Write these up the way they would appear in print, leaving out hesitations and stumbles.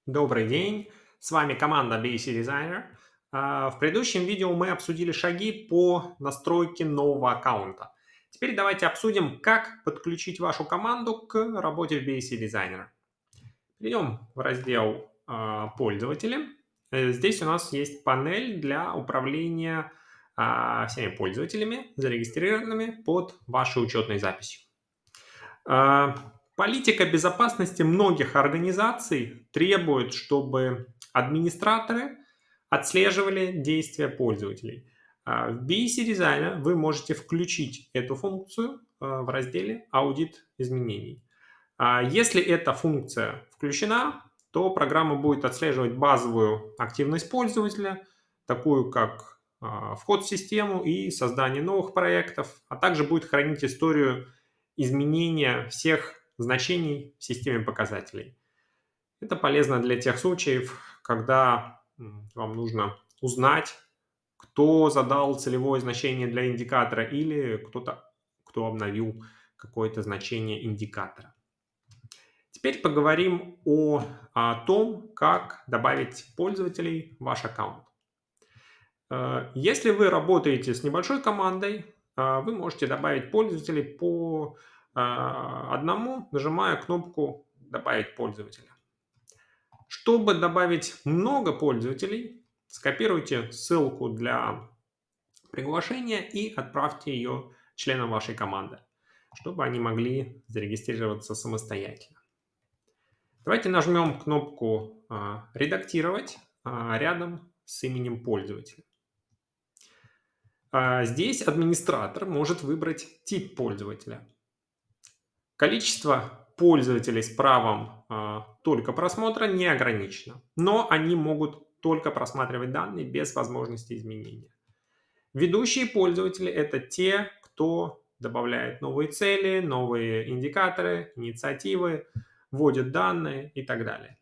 Добрый день, с вами команда BC Designer. В предыдущем видео мы обсудили шаги по настройке нового аккаунта. Теперь давайте обсудим, как подключить вашу команду к работе в BC Designer. Перейдем в раздел «Пользователи». Здесь у нас есть панель для управления всеми пользователями, зарегистрированными под вашей учетной записью. Политика безопасности многих организаций требует, чтобы администраторы отслеживали действия пользователей. В BC Designer вы можете включить эту функцию в разделе «Аудит изменений». Если эта функция включена, то программа будет отслеживать базовую активность пользователя, такую как вход в систему и создание новых проектов, а также будет хранить историю изменения всех значений в системе показателей. Это полезно для тех случаев, когда вам нужно узнать, кто задал целевое значение для индикатора или кто обновил какое-то значение индикатора. Теперь поговорим о том, как добавить пользователей в ваш аккаунт. Если вы работаете с небольшой командой, вы можете добавить пользователей по одному, нажимая кнопку «Добавить пользователя». Чтобы добавить много пользователей, скопируйте ссылку для приглашения и отправьте ее членам вашей команды, чтобы они могли зарегистрироваться самостоятельно. Давайте нажмем кнопку «Редактировать» рядом с именем пользователя. Здесь администратор может выбрать тип пользователя. Количество пользователей с правом только просмотра не ограничено, но они могут только просматривать данные без возможности изменения. Ведущие пользователи – это те, кто добавляет новые цели, новые индикаторы, инициативы, вводит данные и так далее.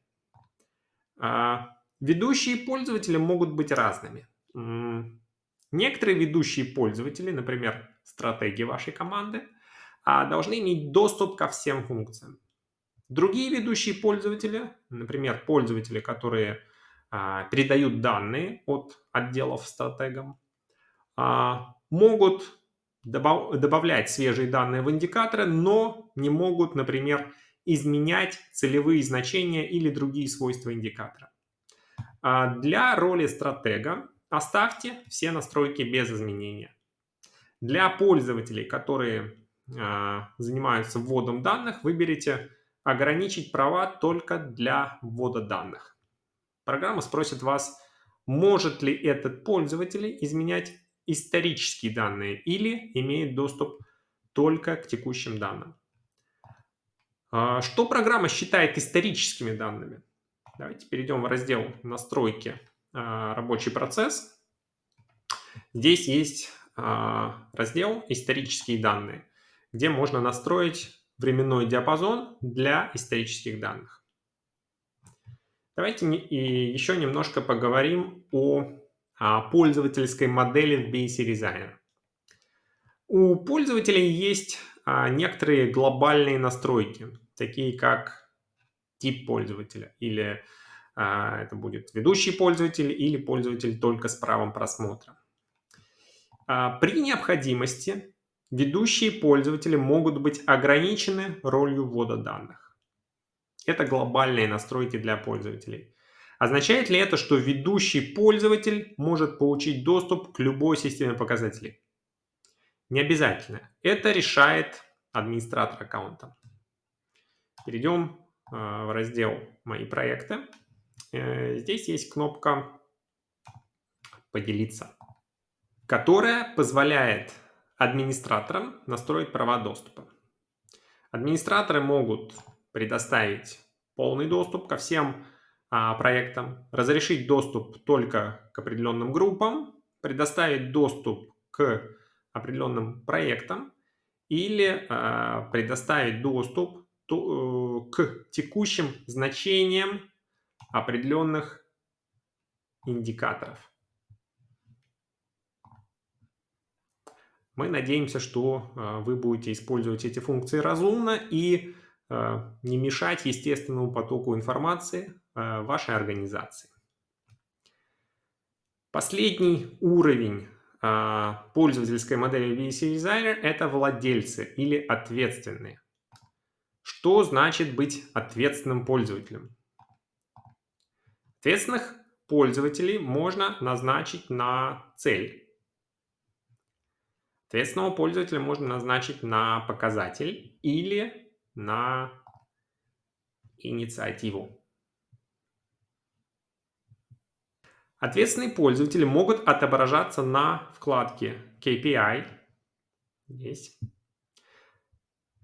Ведущие пользователи могут быть разными. Некоторые ведущие пользователи, например, стратеги вашей команды, должны иметь доступ ко всем функциям. Другие ведущие пользователи, например, пользователи, которые передают данные от отделов стратегам, могут добавлять свежие данные в индикаторы, но не могут, например, изменять целевые значения или другие свойства индикатора. Для роли стратега оставьте все настройки без изменения. Для пользователей, которые занимаются вводом данных, выберите «Ограничить права только для ввода данных». Программа спросит вас, может ли этот пользователь изменять исторические данные или имеет доступ только к текущим данным. Что программа считает историческими данными? Давайте перейдем в раздел «Настройки. Рабочий процесс». Здесь есть раздел «Исторические данные», где можно настроить временной диапазон для исторических данных. Давайте еще немножко поговорим о пользовательской модели в BC Designer. У пользователей есть некоторые глобальные настройки, такие как тип пользователя, или это будет ведущий пользователь, или пользователь только с правом просмотра. При необходимости ведущие пользователи могут быть ограничены ролью ввода данных. Это глобальные настройки для пользователей. Означает ли это, что ведущий пользователь может получить доступ к любой системе показателей? Не обязательно. Это решает администратор аккаунта. Перейдем в раздел «Мои проекты». Здесь есть кнопка «Поделиться», которая позволяет администраторам настроить права доступа. Администраторы могут предоставить полный доступ ко всем проектам, разрешить доступ только к определенным группам, предоставить доступ к определенным проектам или предоставить доступ к текущим значениям определенных индикаторов. Мы надеемся, что вы будете использовать эти функции разумно и не мешать естественному потоку информации вашей организации. Последний уровень пользовательской модели VC Designer — это владельцы или ответственные. Что значит быть ответственным пользователем? Ответственных пользователей можно назначить на цель. Ответственного пользователя можно назначить на показатель или на инициативу. Ответственные пользователи могут отображаться на вкладке KPI, здесь,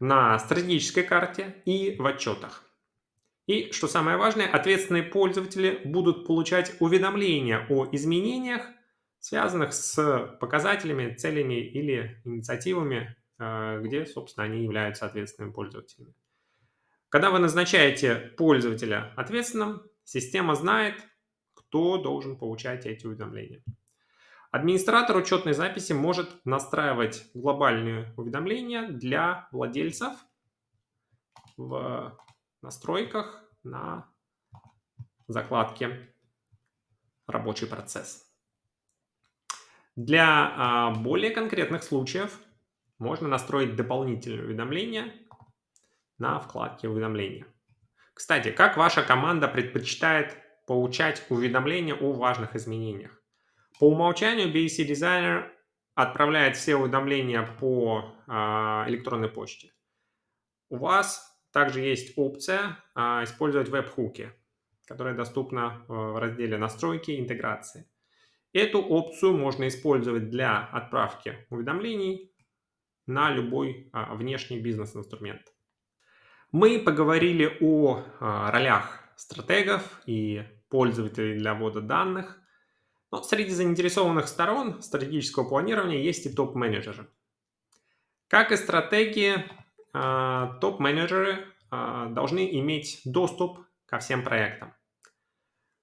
на стратегической карте и в отчетах. И, что самое важное, ответственные пользователи будут получать уведомления о изменениях, связанных с показателями, целями или инициативами, где, собственно, они являются ответственными пользователями. Когда вы назначаете пользователя ответственным, система знает, кто должен получать эти уведомления. Администратор учетной записи может настраивать глобальные уведомления для владельцев в настройках на закладке «Рабочий процесс». Для более конкретных случаев можно настроить дополнительные уведомления на вкладке «Уведомления». Кстати, как ваша команда предпочитает получать уведомления о важных изменениях? По умолчанию BAC Designer отправляет все уведомления по электронной почте. У вас также есть опция использовать веб-хуки, которая доступна в разделе «Настройки и интеграции». Эту опцию можно использовать для отправки уведомлений на любой внешний бизнес-инструмент. Мы поговорили о ролях стратегов и пользователей для ввода данных. Но среди заинтересованных сторон стратегического планирования есть и топ-менеджеры. Как и стратегии, топ-менеджеры должны иметь доступ ко всем проектам.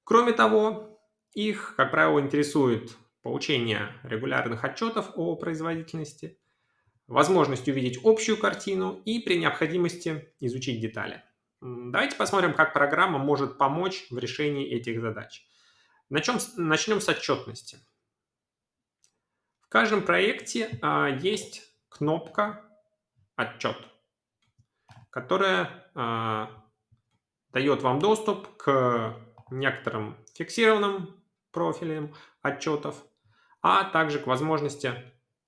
Кроме того, их, как правило, интересует получение регулярных отчетов о производительности, возможность увидеть общую картину и при необходимости изучить детали. Давайте посмотрим, как программа может помочь в решении этих задач. Начнем с отчетности. В каждом проекте есть кнопка «Отчет», которая дает вам доступ к некоторым фиксированным профилям отчетов, а также к возможности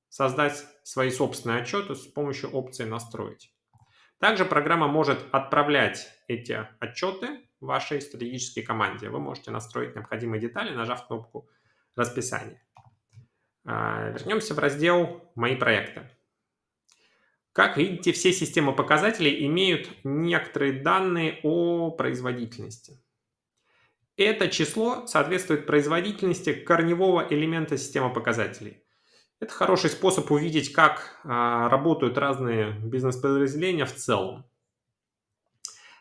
создать свои собственные отчеты с помощью опции «Настроить». Также программа может отправлять эти отчеты вашей стратегической команде. Вы можете настроить необходимые детали, нажав кнопку «Расписание». Вернемся в раздел «Мои проекты». Как видите, все системы показателей имеют некоторые данные о производительности. Это число соответствует производительности корневого элемента системы показателей. Это хороший способ увидеть, как работают разные бизнес-подразделения в целом.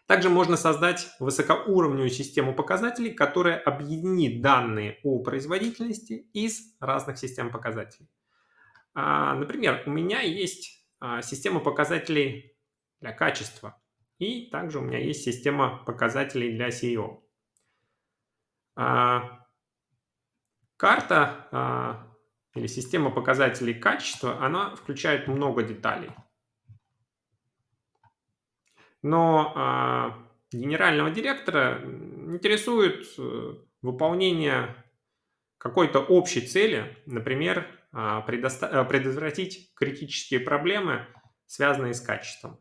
Также можно создать высокоуровневую систему показателей, которая объединит данные о производительности из разных систем показателей. Например, у меня есть система показателей для качества, и также у меня есть система показателей для SEO. Карта или система показателей качества, она включает много деталей. Но генерального директора интересует выполнение какой-то общей цели, например, предотвратить критические проблемы, связанные с качеством.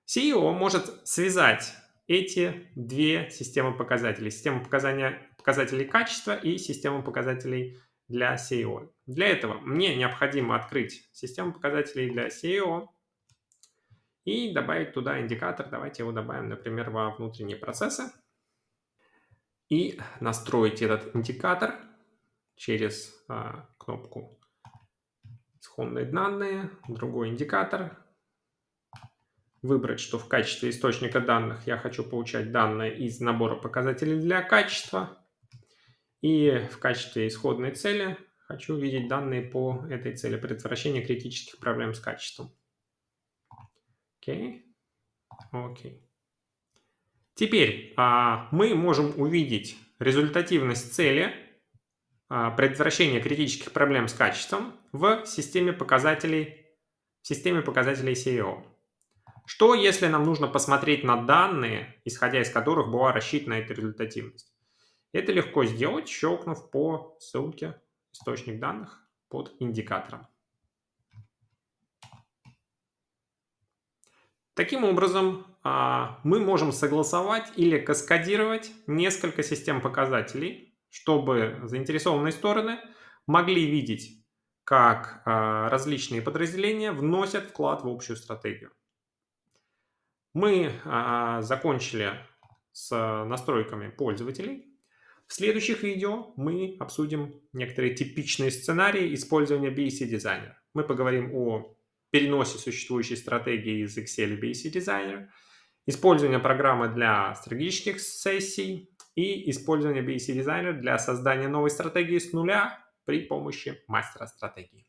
CEO может связать эти две системы показателей. Систему показателей качества и систему показателей для SEO. Для этого мне необходимо открыть систему показателей для SEO и добавить туда индикатор. Давайте его добавим, например, во внутренние процессы. И настроить этот индикатор через кнопку «Исходные данные», другой индикатор. Выбрать, что в качестве источника данных я хочу получать данные из набора показателей для качества. И в качестве исходной цели хочу видеть данные по этой цели предотвращения критических проблем с качеством. Окей. Теперь мы можем увидеть результативность цели предотвращения критических проблем с качеством в системе показателей SEO. Что, если нам нужно посмотреть на данные, исходя из которых была рассчитана эта результативность? Это легко сделать, щелкнув по ссылке «Источник данных» под индикатором. Таким образом, мы можем согласовать или каскадировать несколько систем показателей, чтобы заинтересованные стороны могли видеть, как различные подразделения вносят вклад в общую стратегию. Мы закончили с настройками пользователей. В следующих видео мы обсудим некоторые типичные сценарии использования BAC Designer. Мы поговорим о переносе существующей стратегии из Excel BAC Designer, использование программы для стратегических сессий и использование BAC Designer для создания новой стратегии с нуля при помощи мастера стратегии.